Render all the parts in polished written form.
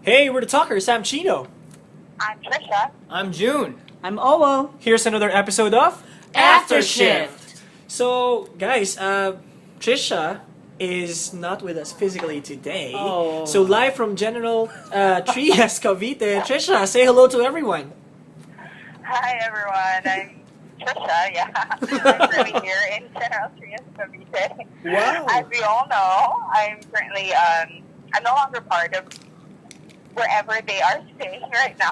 Hey, we're the talkers. I'm Chino. I'm Trisha. I'm June. I'm Owo. Here's another episode of After Shift. So, guys, Trisha is not with us physically today. Oh. So, live from General Trias, Cavite, Trisha, say hello to everyone. Hi, everyone. I'm Trisha. Yeah, I'm currently here in General Trias, Cavite. Wow. As we all know, I'm currently I'm no longer part of wherever they are staying right now.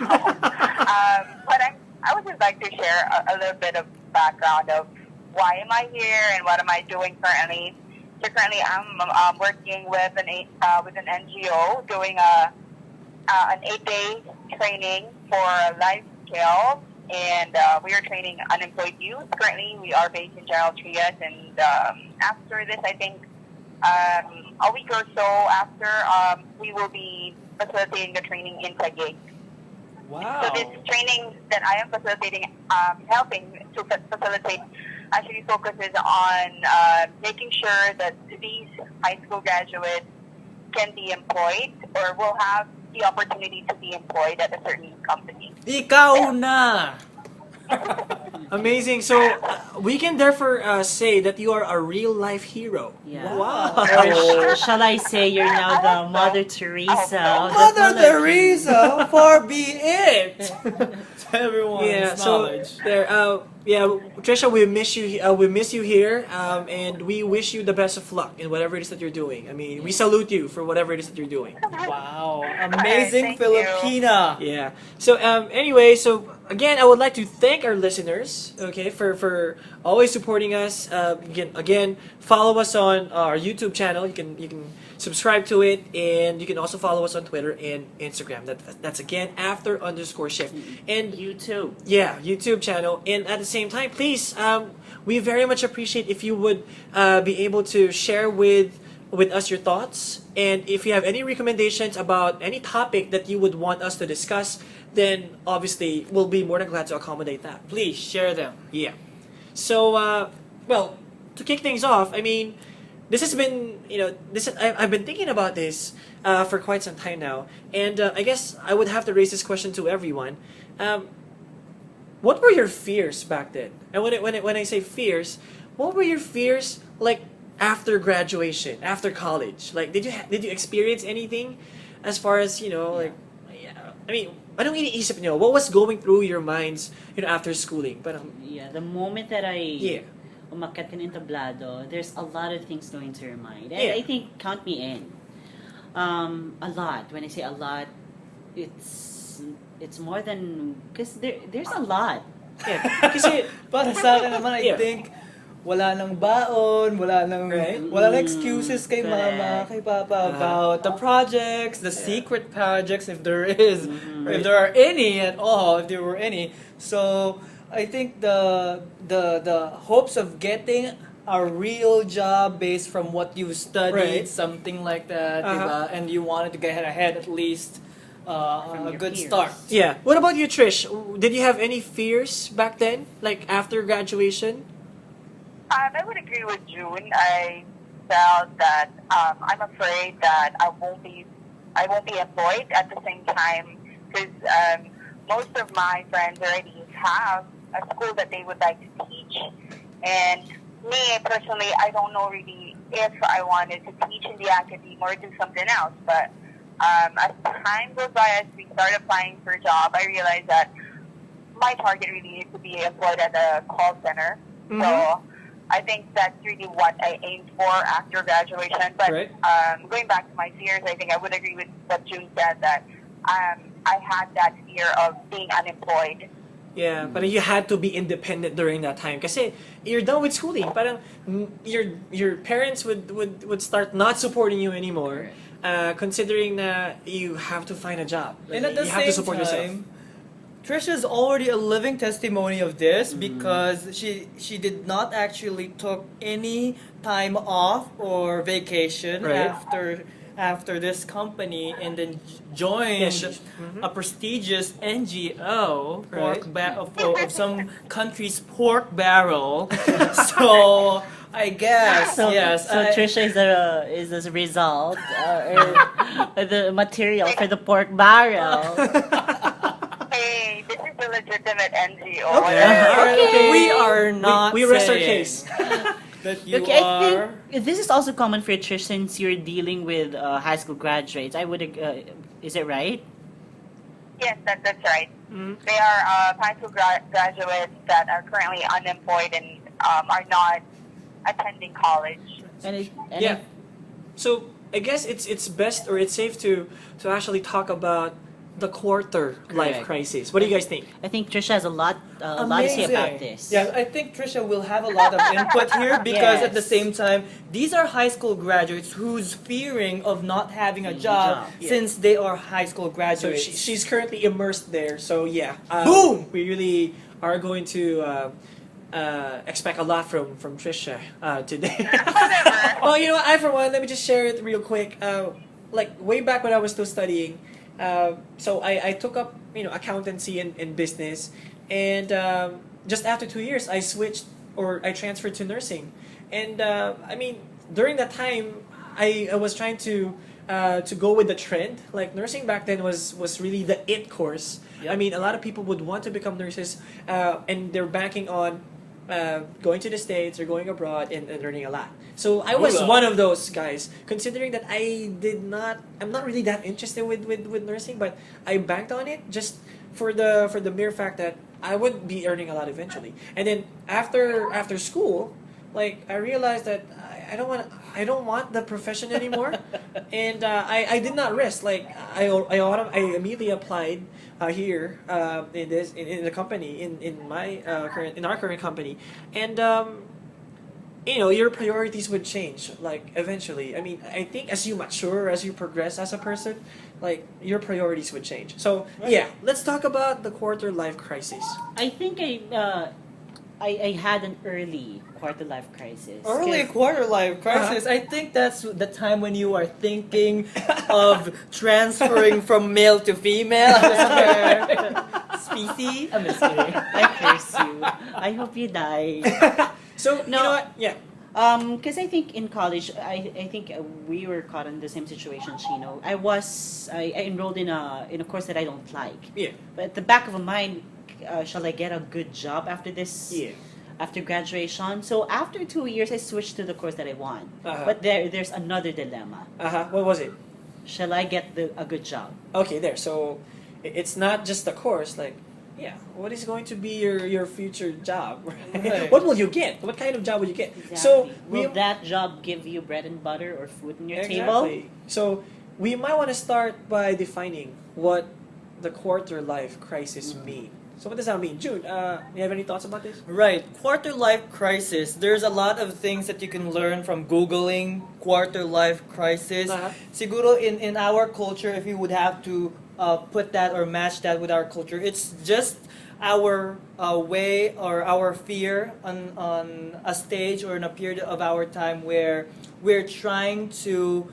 But I would just like to share a little bit of background of why am I here and what am I doing currently. So currently, I'm working with an NGO doing an 8-day training for life skills, and we are training unemployed youth. Currently, we are based in General Trias, and after this, I think a week or so after, we will be facilitating the training in Taguig. Wow. So this training that I am facilitating, helping to facilitate, actually focuses on making sure that these high school graduates can be employed or will have the opportunity to be employed at a certain company. Ikaw na! Amazing. So, we can therefore say that you are a real life hero. Yeah. Wow. Or shall I say you're now the Mother Teresa of the Mother Philippines? Teresa, far be it! To everyone's Yeah, so knowledge. there. Trisha, we miss you. We miss you here, and we wish you the best of luck in whatever it is that you're doing. I mean, we salute you for whatever it is that you're doing. Wow, amazing Thank you. Filipina! Yeah. So, anyway, so again, I would like to thank our listeners, okay, for always supporting us. Again, follow us on our YouTube channel. You can subscribe to it, and you can also follow us on Twitter and Instagram. That's again after_shift. And YouTube. yeah, YouTube channel. And at the same time, please, we very much appreciate if you would be able to share with us your thoughts. And if you have any recommendations about any topic that you would want us to discuss, then obviously we'll be more than glad to accommodate that. Please share them. Yeah. So, well, to kick things off, I mean, this has been, I've been thinking about this for quite some time now. And I guess I would have to raise this question to everyone. What were your fears back then? And when I say fears, what were your fears like after graduation, after college? Like, did you experience anything as far as like? Yeah, I mean, anong iniisip niyo? What was going through your minds, after schooling? But Yeah, the moment that I yeah, umakyat ka ng entablado, there's a lot of things going through your mind. And Yeah. I think, count me in. A lot. When I say a lot, it's more than, because there's a lot. yeah. Kasi Para sa akin naman, I Yeah. think, wala nang baon, wala nang excuses kay mama, Correct. kay papa about the projects, the secret projects, if there is, or Right. if there are any at all, if there were any. So I think the hopes of getting a real job based from what you studied, Right. something like that, Uh-huh. diba? And you wanted to get ahead at least From a your good peers. start. yeah. What about you, Trish? Did you have any fears back then, like after graduation? I would agree with June. I felt that I'm afraid that I won't be employed at the same time because most of my friends already have a school that they would like to teach, and me personally, I don't know really if I wanted to teach in the academy or do something else. But as time goes by, as we start applying for a job, I realized that my target really is to be employed at a call center. Mhm. So I think that's really what I aimed for after graduation. But Right. Going back to my fears, I think I would agree with what June said, that I had that fear of being unemployed. Yeah, but you had to be independent during that time kasi you're done with schooling. Parang your parents would start not supporting you anymore, considering that you have to find a job. And at the you have to same support time, yourself. Trisha's already a living testimony of this because she did not actually took any time off or vacation Right. after this company and then joined Yeah, mhm. a prestigious NGO Right. of some country's pork barrel. So I guess, So, yes. so Trisha is a result or the material for the pork barrel. Hey, this is a legitimate NGO. Okay. Yeah. All right, okay. We are not We rest our saying case. that you Okay, are. I think this is also common for Trish since you're dealing with high school graduates. I would, is it right? Yes, that's right. Mhm. They are high school graduates that are currently unemployed and are not attending college. And Yeah. So I guess it's best or it's safe to actually talk about the quarter life Correct. crisis. What do you guys think? I think Trisha has a lot to say about Amazing. this. Yeah, I think Trisha will have a lot of input here because at the Yes. same time, these are high school graduates who's fearing of not having a Having a job job. Yeah. since they are high school So graduates. she's currently immersed there. So yeah, Boom! We really are going to expect a lot from Trisha today. Whatever. Well, you know what? I for one, let me just share it real quick. Like way back when I was still studying, so I took up accountancy and business, and just after 2 years I switched or I transferred to nursing, and I mean during that time I was trying to go with the trend. Like nursing back then was really the it course. Yep. I mean a lot of people would want to become nurses, and they're banking on going to the States or going abroad and learning a lot. So I was Hula. one of those guys, considering that I'm not really that interested with nursing, but I banked on it just for the mere fact that I would be earning a lot eventually. And then after school, like I realized that I don't want the profession anymore, and I did not risk. Like I immediately applied here in the company in our current company, and your priorities would change like eventually. I mean, I think as you mature, as you progress as a person, like your priorities would change. So yeah, let's talk about the quarter life crisis. I think I had an early quarter life crisis. Early 'Cause- quarter life crisis. I think that's the time when you are thinking of transferring from male to female. Species. I'm just kidding. I curse you. I hope you die. So you No. know what? Yeah. Because I think in college, I think we were caught in the same situation, Chino. I enrolled in a course that I don't like. Yeah. But at the back of my mind, shall I get a good job after this? Yeah. After graduation. So after 2 years, I switched to the course that I want. Uh-huh. But there's another dilemma. What was it? Shall I get a good job? Okay, there. So it's not just the course. Like, yeah, what is going to be your future job? Right. What will you get? What kind of job will you get? Exactly. So Will that job give you bread and butter or food on your table? exactly. So we might want to start by defining what the quarter life crisis mean. So what does that mean, Jude? You have any thoughts about this? Right, quarter life crisis. There's a lot of things that you can learn from Googling quarter life crisis. Uh-huh. Siguro in our culture, if you would have to put that or match that with our culture, it's just our way or our fear on a stage or in a period of our time where we're trying to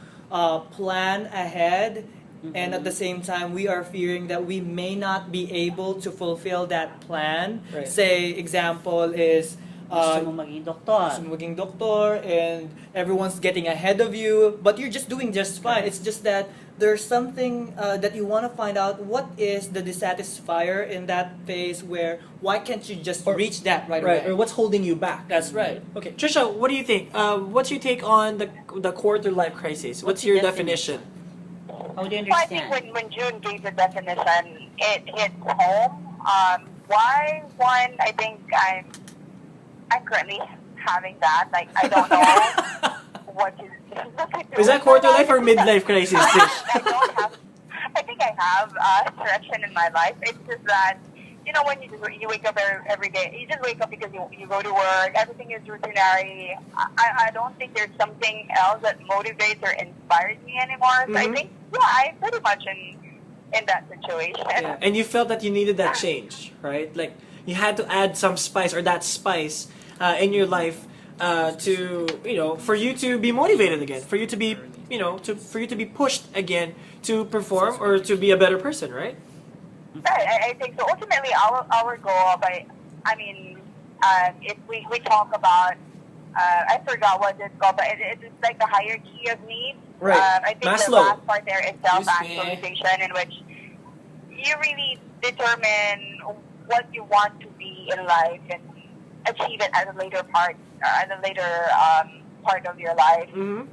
plan ahead. And at the same time, we are fearing that we may not be able to fulfill that plan. Right. Say, example is Gusto mo maging doktor. gusto mo maging doctor and everyone's getting ahead of you, but you're just doing just fine. It's just that there's something that you want to find out. What is the dissatisfier in that phase where why can't you just reach that right Right. away? Or what's holding you back? That's right. Okay, Trisha, what do you think? What's your take on the quarter life crisis? What's your definition? How do you So I think understand? when June gave the definition, it hits home. Why one? I think I'm currently having that. Like I don't know what to do. Is that quarter life or midlife crisis, Trish? I don't have. I think I have direction in my life. It's just that when you wake up every day, you just wake up because you go to work. Everything is routinary. I don't think there's something else that motivates or inspires me anymore. So I Mhm. think I'm pretty much in that situation. Yeah. And you felt that you needed that change, right? Like you had to add some spice or that spice in your life to for you to be motivated again, for you to be for you to be pushed again to perform or to be a better person, right? Right, I think so. Ultimately, our goal, if we talk about I forgot what it's called, but it's like the hierarchy of needs. Right. I think Maslow. the last part there is Excuse me. self-actualization, in which you really determine what you want to be in life and achieve it at a later part, part of your life. Mm-hmm.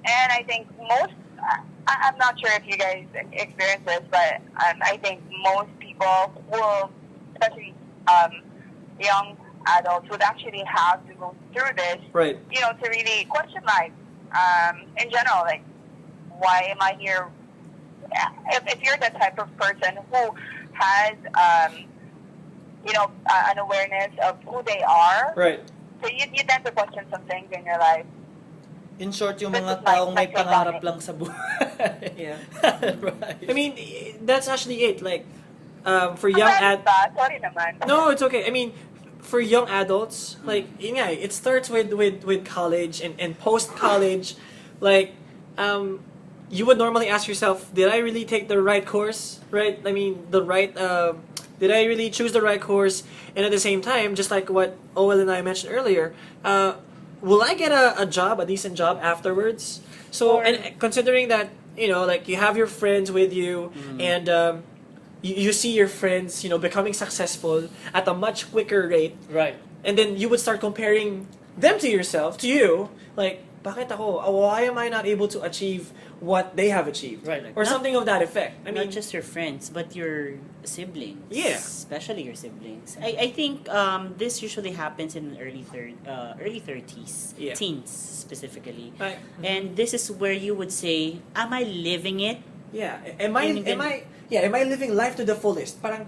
And I think I'm not sure if you guys experience this, but I think most people will, especially young adults, would actually have to go through this, Right. to really question life in general. Like, why am I here? If you're the type of person who has, an awareness of who they are, Right. so you tend to question some things in your life. In short, yung This mga is taong may like pangarap organic. lang sa buhay. Yeah. Right. I mean, that's actually it. Like, for young Sorry naman. No, it's okay. I mean, for young adults, like, yeah, it starts with college and post college. Like, you would normally ask yourself, did I really take the right course? Right? I mean, did I really choose the right course? And at the same time, just like what Owen and I mentioned earlier, will I get a job, a decent job afterwards? So, and considering that, like, you have your friends with you, and you see your friends, becoming successful at a much quicker rate, Right. and then you would start comparing them to yourself, to you, like, bakit ako? Why am I not able to achieve what they have achieved? Right. Or Not- something of that effect. I mean, Not just your friends, but your siblings. Yeah. Especially your siblings. I think this usually happens in early 30s, Yeah. teens specifically. I- And this is where you would say, am I living it? yeah, am I living life to the fullest? Parang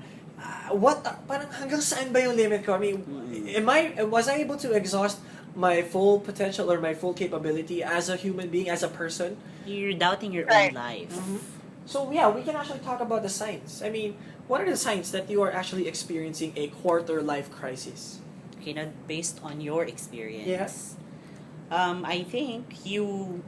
parang hanggang saan ba yung limit ko? I mean, was I able to exhaust my full potential or my full capability as a human being, as a person? You're doubting your Right. own life. So yeah, we can actually talk about the signs. I mean, what are the signs that you are actually experiencing a quarter life crisis? Okay, now based on your experience, I think you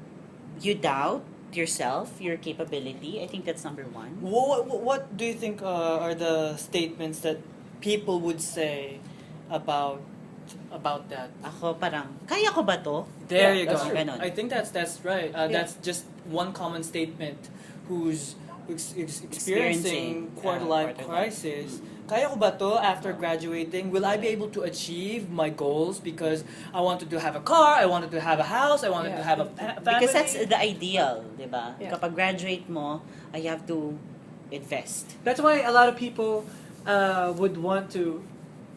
doubt yourself, your capability. I think that's number one. What do you think are the statements that people would say about that? Ako parang, kaya ko ba to? There Yeah, you that's go. true. Ganon. I think that's right. That's just one common statement. Who's experiencing quarter life quarter crisis? Kaya ko ba to after graduating? Will I be able to achieve my goals? Because I wanted to have a car, I wanted to have a house, I wanted to have a family. Because that's the ideal, di ba? Yeah. Kapag graduate mo, you have to invest. That's why a lot of people would want to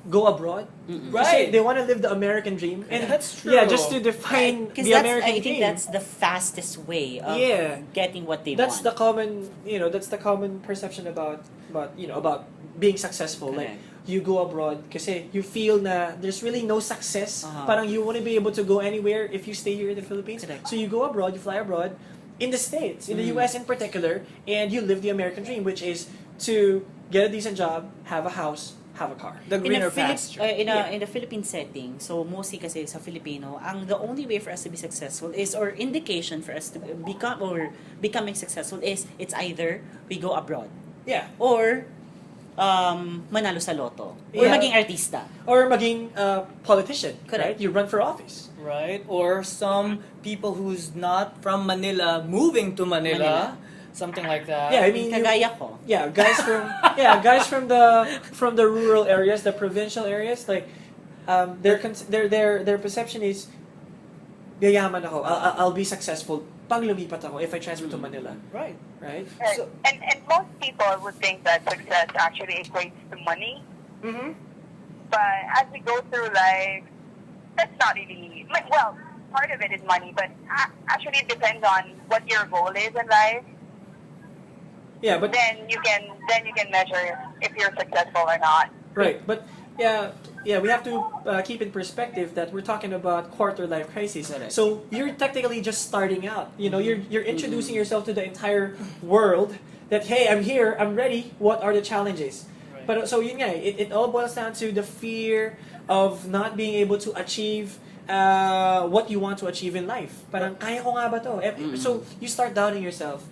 go abroad. Right. Kasi they want to live the American dream. And That's yeah, true. just to define Because the American I dream. think that's the fastest way of Yeah. getting what they That's want. the common, that's the common perception about being successful. Like, Correct. you go abroad kasi you feel na there's really no success. Uh-huh. Parang you wouldn't be able to go anywhere if you stay here in the Philippines. Correct. So you go abroad, you fly abroad, in the States, in the US in particular, and you live the American dream, which is to get a decent job, have a house, have a car. The greener in pasture. in a Philippine setting, so mostly kasi sa Filipino, the only way for us to be successful is, or indication for us to becoming successful is, it's either we go abroad Yeah. or manalo sa loto or Yeah. maging artista. Or maging politician, right? Correct. You run for office. Right? Or some people who's not from Manila moving to Manila. Something like that. Yeah, I mean, Kagaya ko. yeah, guys from the rural areas, the provincial areas, like their perception is, yayaman ako, I'll be successful pag lumipat ako if I transfer to Manila, Right. right? Right. So- and most people would think that success actually equates to money. Mm-hmm. But as we go through life, that's not really, well, part of it is money, but actually it depends on what your goal is in life. Yeah, but Then you can measure if you're successful or not. right, but yeah, we have to keep in perspective that we're talking about quarter life crisis. Correct. So you're technically just starting out. You're introducing yourself to the entire world. That, hey, I'm here, I'm ready. What are the challenges? Right. But so yun nga, it all boils down to the fear of not being able to achieve what you want to achieve in life. Parang kaya ko nga ba to? So you start doubting yourself.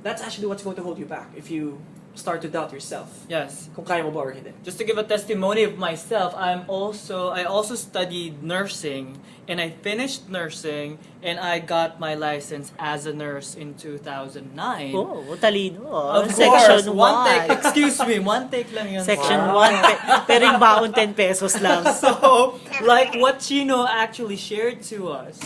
That's actually what's going to hold you back if you start to doubt yourself. Yes. Kung kaya mo ba or hindi. Just to give a testimony of myself, I also studied nursing, and I finished nursing, and I got my license as a nurse in 2009. Oh, talino. Of Section course, one 1. take. Excuse me, one take lang yun. Section Wow. 1. Pero yung baon 10 pesos lang. So, like what Chino actually shared to us,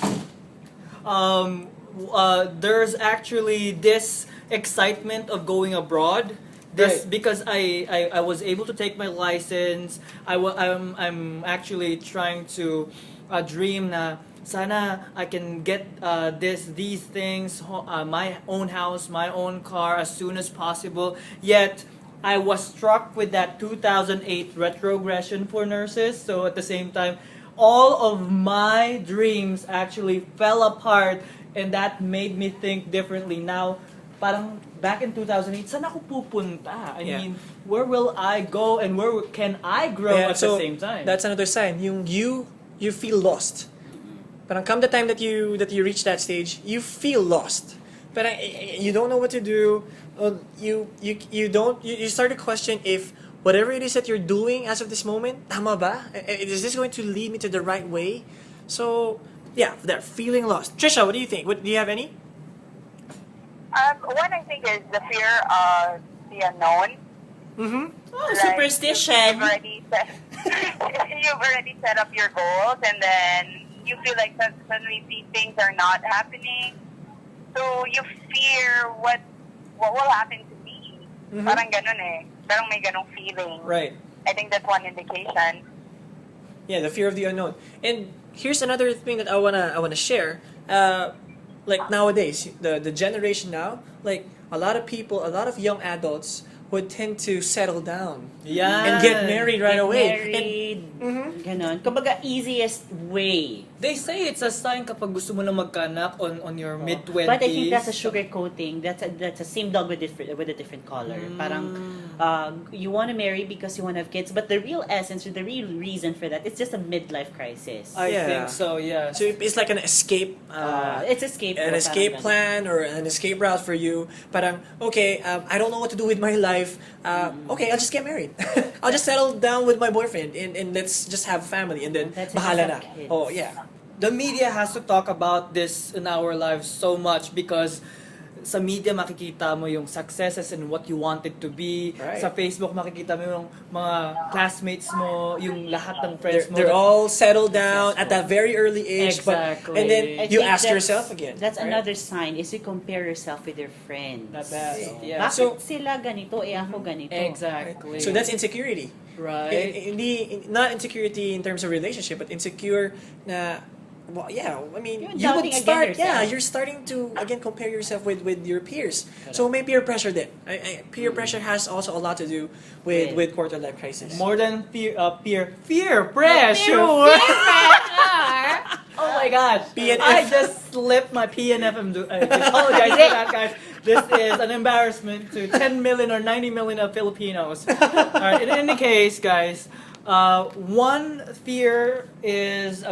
there's actually this excitement of going abroad. This Right. because I was able to take my license. I'm actually trying to dream na sana I can get these things, my own house, my own car as soon as possible. Yet I was struck with that 2008 retrogression for nurses. So at the same time, all of my dreams actually fell apart, and that made me think differently. Now, parang back in 2008, saan ako pupunta? I Yeah. mean, where will I go and where can I grow Yeah, at so the same time? That's another sign. You feel lost. Parang come the time that you reach that stage, you feel lost. But you don't know what to do. You start to question if whatever it is that you're doing as of this moment, tama ba? Is this going to lead me to the right way? So yeah, they're feeling lost. Trisha, what do you think? Do you have any? One I think is the fear of the unknown. Mm-hmm. Oh, Like, superstition. You've already set up your goals, and then you feel like suddenly these things are not happening. So you fear what will happen to me. Mhm. Parang ganun eh. Parang may ganung feeling. Right. I think that's one indication. Yeah, the fear of the unknown. And here's another thing that I wanna share. Like nowadays, the generation now, like a lot of people, a lot of young adults would tend to settle down Yeah. and get married right Get away. married. Mhm. Ganon. Kumbaga, easiest way. They say it's a sign kapag gusto mo na magkanak on your mid-20s. But I think that's a sugar coating. That's a same dog with a different color. Parang you want to marry because you want to have kids, but the real essence or the real reason for that, it's just a midlife crisis. I Yeah. think so, yes. So it's like an escape. It's escape. An escape plan or an escape route for you. Parang, okay, I don't know what to do with my life. Okay, I'll just get married. I'll just settle down with my boyfriend and let's just have family and then Let's bahala just na. have kids. Oh, yeah. The media has to talk about this in our lives so much because sa media makikita mo yung successes and what you want it to be. Right. Sa Facebook makikita mo yung mga classmates mo, yung lahat ng friends mo. They're all settled down at that very early age. Exactly. And then I you think ask yourself again. That's right? another sign is you compare yourself with your friends. That's, yeah. Bakit So- sila ganito, ako ganito? Exactly. So that's insecurity. right. Not insecurity in terms of relationship, but insecure na, well, yeah, I mean, You're you would doubting again start, yourself. yeah, you're starting to, again, compare yourself with your peers. So may peer pressure din. Peer pressure has also a lot to do with quarter life crisis. More than peer pressure. Oh my God. PNF. I just slipped my PNF. I apologize for that, guys. This is an embarrassment to 10 million or 90 million of Filipinos. Alright, in any case, guys, one fear is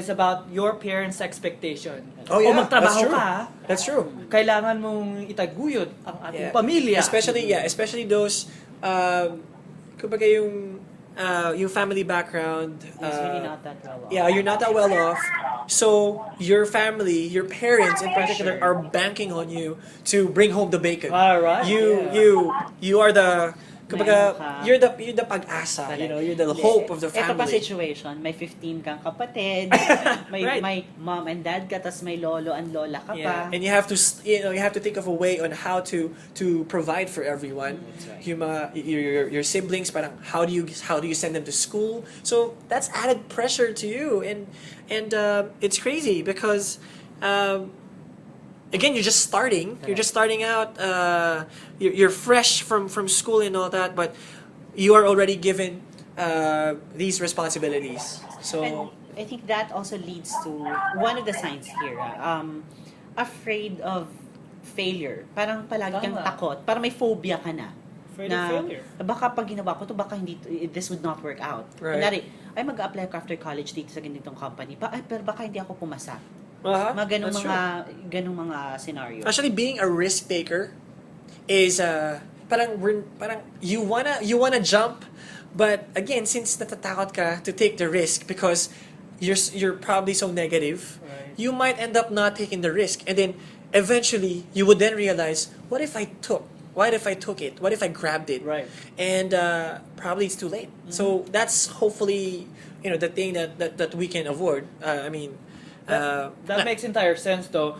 about your parents' expectation. Oh, yeah, O magtrabaho that's true. ka, That's true. kailangan mong itaguyod ang ating Yeah. pamilya. Especially those, kumbaga yung family background. It's really not that well off. Yeah, you're not that well off. So your family, your parents in particular, are banking on you to bring home the bacon. Alright, You are the, kumbaga, Meron ka. you're the pag-asa. You're the hope of the Ito pa family. situation, may 15 kang kapatid, may Right. may mom and dad ka, tas may lolo and lola ka pa. And you have to you have to think of a way on how to provide for everyone. Yung mga your siblings, parang how do you send them to school? So that's added pressure to you, and it's crazy because again, you're just starting. You're just starting out. You're fresh from school and all that, but you are already given these responsibilities. So And I think that also leads to one of the signs here. Afraid of failure. Parang palagi kang Tama. takot. Parang may phobia ka na. Afraid of failure. Baka pag ginawa ko to, baka hindi, this would not work out. Right. Kunwari, ay mag-apply ako after college dito sa ganitong company. Pero baka hindi ako pumasa. Mga that's true. ganung mga scenario. Actually, being a risk taker is parang you wanna jump, but again, since natatakot ka to take the risk because you're probably so negative, Right. you might end up not taking the risk, and then eventually you would then realize, what if I took? What if I took it? What if I grabbed it? Right. And probably it's too late. So that's hopefully the thing that we can avoid. I mean, That makes entire sense, though.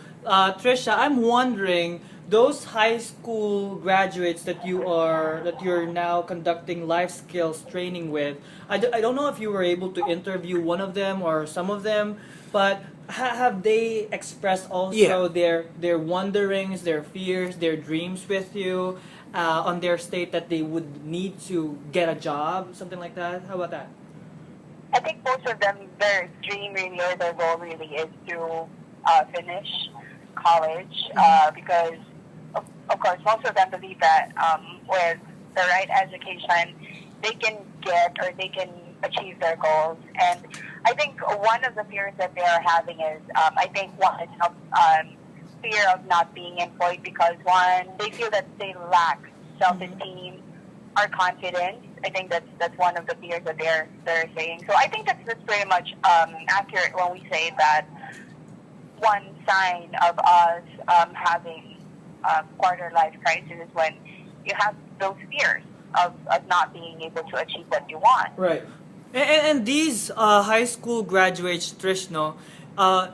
Trisha, I'm wondering, those high school graduates that you're now conducting life skills training with. I don't know if you were able to interview one of them or some of them, but have they expressed also Yeah. their wonderings, their fears, their dreams with you on their state that they would need to get a job, something like that? How about that? I think most of them, their dream really or their goal really is to finish college because, of course, most of them believe that with the right education, they can get or they can achieve their goals. And I think one of the fears that they are having is, I think one is fear of not being employed because one, they feel that they lack self-esteem or confidence. I think that's one of the fears that they're saying. So I think that's pretty much accurate when we say that one sign of us having quarter life crisis is when you have those fears of not being able to achieve what you want. Right. And these high school graduates, Trishno,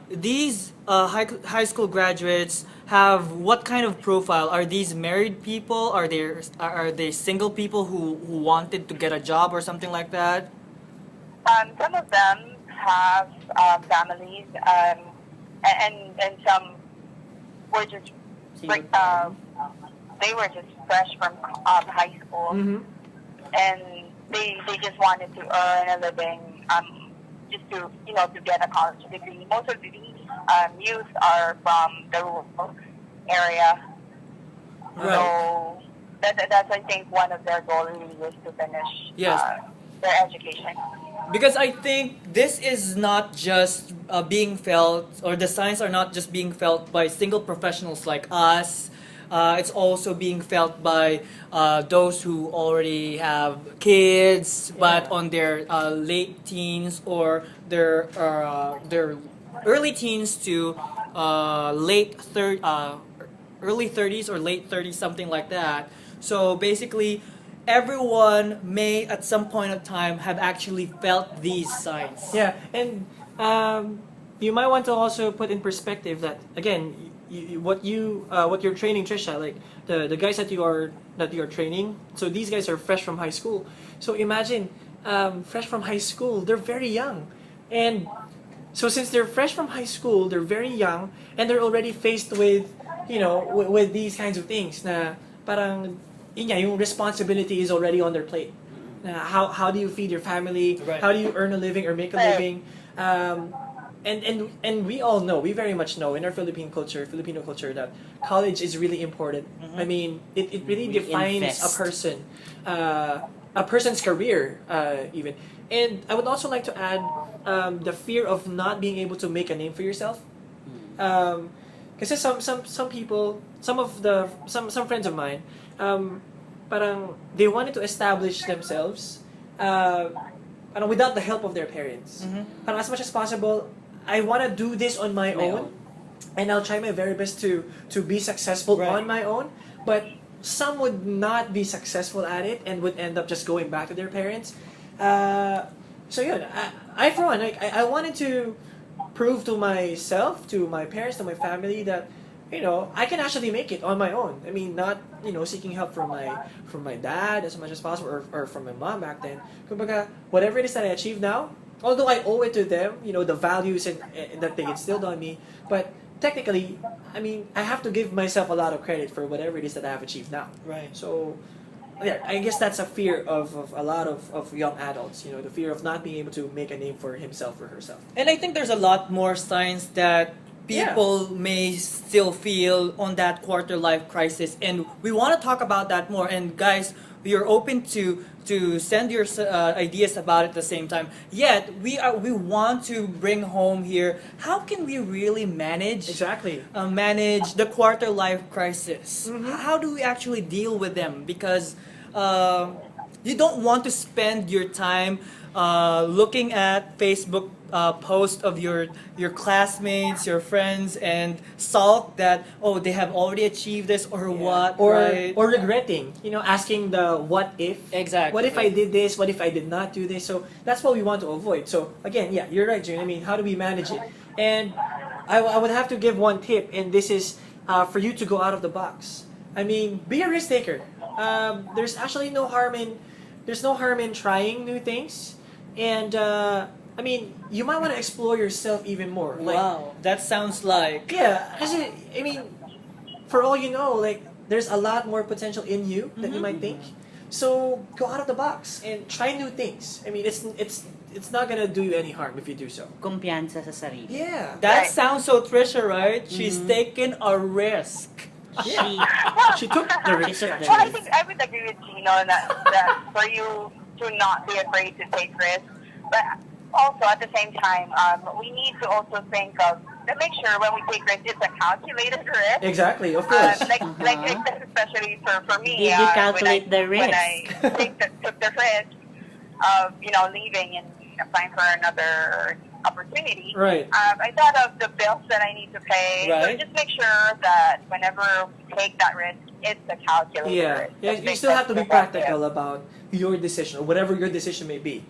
these high school graduates have what kind of profile? Are these married people? Are they single people who wanted to get a job or something like that? Some of them have families, and some were just they were just fresh from high school, and they just wanted to earn a living, just to to get a college degree. Most of these youth are from the rural area, so that's I think one of their goals really is to finish Yes. their education. Because I think this is not just being felt, or the signs are not just being felt by single professionals like us. It's also being felt by those who already have kids, but on their late teens or their early teens to early 30s or late 30s, something like that. So basically, everyone may at some point of time have actually felt these signs. Yeah, and you might want to also put in perspective that again, what you're training, Trisha, like the guys that you are training. So these guys are fresh from high school. So imagine, fresh from high school, they're very young, and so since they're fresh from high school, they're very young, and they're already faced with with these kinds of things. Na parang yung responsibility is already on their plate. How do you feed your family? Right. How do you earn a living or make a living? And we all know, we very much know in our Filipino culture that college is really important. I mean, it really We defines invest. a person's career even. And I would also like to add the fear of not being able to make a name for yourself. Kasi some people, some friends of mine, parang they wanted to establish themselves parang without the help of their parents. Parang as much as possible, I want to do this on my own, and I'll try my very best to be successful Right. on my own. But some would not be successful at it and would end up just going back to their parents. So yeah, I for one, I wanted to prove to myself, to my parents, to my family that I can actually make it on my own. I mean, not seeking help from my dad as much as possible, or from my mom back then. Kumbaga, whatever it is that I achieve now, although I owe it to them, the values and that they instilled on me, but technically, I mean, I have to give myself a lot of credit for whatever it is that I have achieved now. Right. So, yeah, I guess that's a fear of a lot of young adults, the fear of not being able to make a name for himself or herself. And I think there's a lot more signs that people may still feel on that quarter life crisis, and we want to talk about that more. And guys, we are open to send your ideas about it at the same time. Yet we want to bring home here, how can we really Exactly. manage the quarter life crisis? How do we actually deal with them? Because you don't want to spend your time looking at Facebook posts of your classmates, your friends, and sulk that, oh, they have already achieved this or what, or right? or regretting, asking the what if. Exactly. What if I did this? What if I did not do this? So that's what we want to avoid. So again, yeah, you're right, June. I mean, how do we manage it? And I would have to give one tip, and this is for you to go out of the box. I mean, be a risk taker. There's actually no harm in trying new things, and I mean, you might want to explore yourself even more. Like, Wow, that sounds like yeah, because I mean, for all you know, like there's a lot more potential in you than you might think. So go out of the box and try new things. I mean, it's not gonna do you any harm if you do so. Kumpiyansa sa sarili. Yeah. that Right. sounds so Trisha, right? She's taking a risk. She, She took the risk. She took the Well, I Actually. think I would agree with Gino that for you to not be afraid to take risks, but also at the same time, we need to also think of to make sure when we take risks, it's a calculated risk. Exactly. Of course. Like especially for me, Did you calculate the when I risk? took the risk of leaving and applying for another opportunity. Right. I thought of the bills that I need to pay. Right. So just make sure that whenever we take that risk, it's a calculated Yeah. risk. Yeah. You still have to be practical about your decision or whatever your decision may be.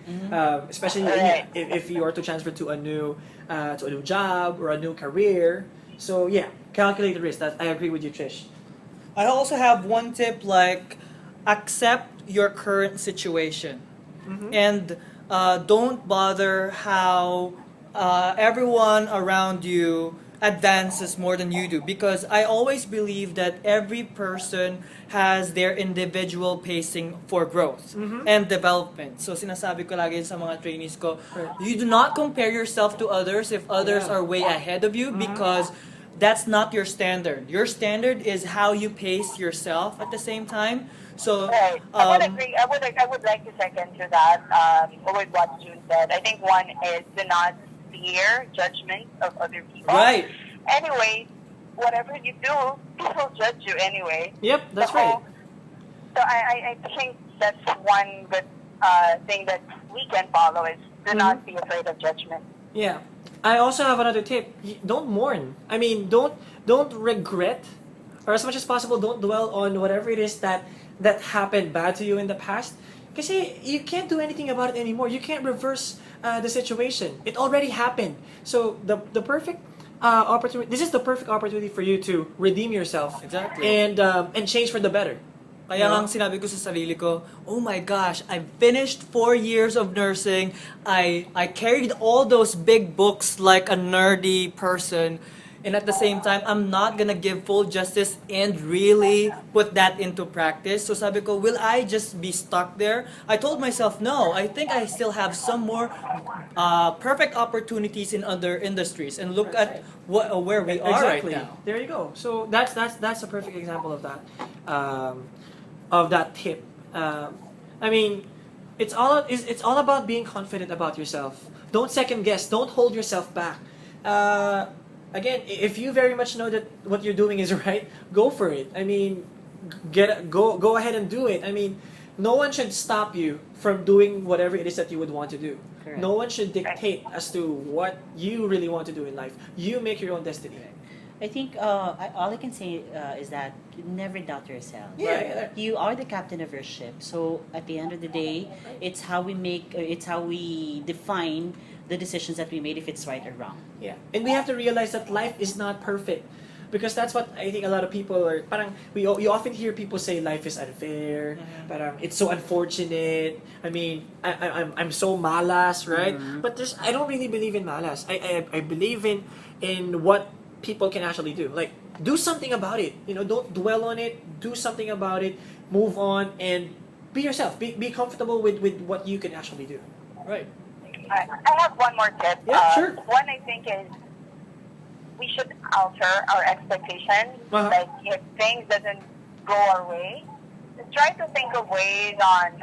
Especially Right. if you are to transfer to a new job or a new career. So yeah, calculate the risk. That I agree with you, Trish. I also have one tip, like accept your current situation, and don't bother how everyone around you advances more than you do, because I always believe that every person has their individual pacing for growth and development. So sinasabi ko lagi sa mga trainees ko, Right. you do not compare yourself to others if others Yeah. are way ahead of you, because that's not your standard. Your standard is how you pace yourself at the same time. So Right. I would agree. I would like to second to that with what June said. I think one is to not fear judgment of other people. Right. Anyway, whatever you do, people judge you anyway. Yep, that's So- right. So I think that's one good thing that we can follow is to not be afraid of judgment. Yeah. I also have another tip. Don't mourn. I mean, don't regret, or as much as possible, don't dwell on whatever it is that happened bad to you in the past. Because you can't do anything about it anymore. You can't reverse the situation. It already happened. So the perfect opportunity. This is the perfect opportunity for you to redeem yourself. Exactly. And change for the better. Kaya nga ang sinabi ko sa sarili ko, oh my gosh, I finished 4 years of nursing. I carried all those big books like a nerdy person. And at the same time, I'm not gonna give full justice and really put that into practice. So sabi ko, will I just be stuck there? I told myself, no, I think I still have some more perfect opportunities in other industries. And look at where we are Exactly. right now. There you go. So that's a perfect example of that tip. I mean, it's all about being confident about yourself. Don't second guess. Don't hold yourself back. Again, if you very much know that what you're doing is right, go for it. I mean, go ahead and do it. I mean, no one should stop you from doing whatever it is that you would want to do. Correct. No one should dictate as to what you really want to do in life. You make your own destiny. I think all I can say is that never doubt yourself. Yeah. You are the captain of your ship. So at the end of the day, it's how we define the decisions that we made, if it's right or wrong. Yeah, and we have to realize that life is not perfect, because that's what I think a lot of people are. Parang you often hear people say life is unfair. Parang it's so unfortunate. I mean, I'm so malas, right? But I don't really believe in malas. I believe in what people can actually do. Like, do something about it. Don't dwell on it. Do something about it. Move on and be yourself. Be comfortable with what you can actually do. Right. I have one more tip. Yeah, sure. One I think is we should alter our expectations. Uh-huh. Like if things doesn't go our way, just try to think of ways on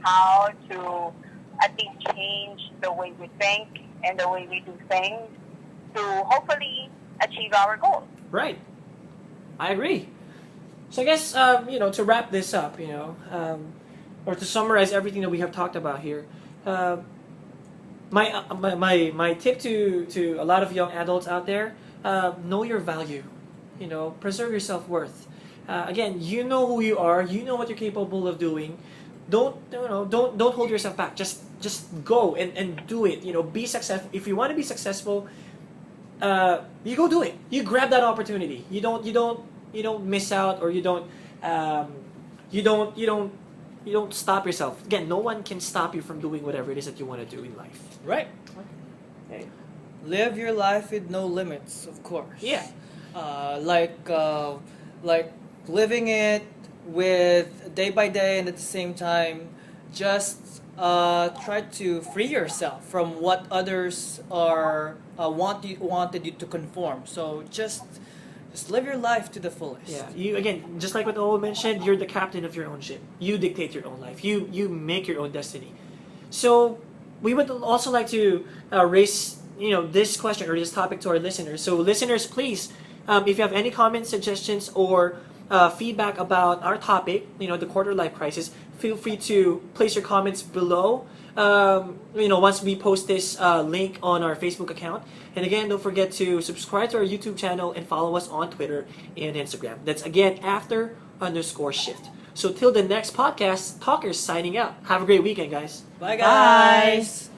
how to at least change the way we think and the way we do things to hopefully achieve our goals. Right. I agree. So I guess to wrap this up, or to summarize everything that we have talked about here, my tip to a lot of young adults out there: know your value. Preserve your self-worth. Again, you know who you are. You know what you're capable of doing. Don't hold yourself back. Just go and do it. Be successful. If you want to be successful, you go do it. You grab that opportunity. You don't miss out, or you don't stop yourself. Again, no one can stop you from doing whatever it is that you want to do in life. Right. Okay. Live your life with no limits, of course. Yeah. Like living it with day by day, and at the same time, just try to free yourself from what others are wanted you to conform. So just live your life to the fullest. Yeah. You, again, just like what Owen mentioned, you're the captain of your own ship. You dictate your own life. You make your own destiny. So we would also like to raise this question or this topic to our listeners. So listeners, please, if you have any comments, suggestions, or feedback about our topic, the quarter life crisis, feel free to place your comments below. Once we post this link on our Facebook account. And again, don't forget to subscribe to our YouTube channel and follow us on Twitter and Instagram. That's again after_shift. So till the next podcast, Talkers signing out. Have a great weekend, guys. Bye, guys.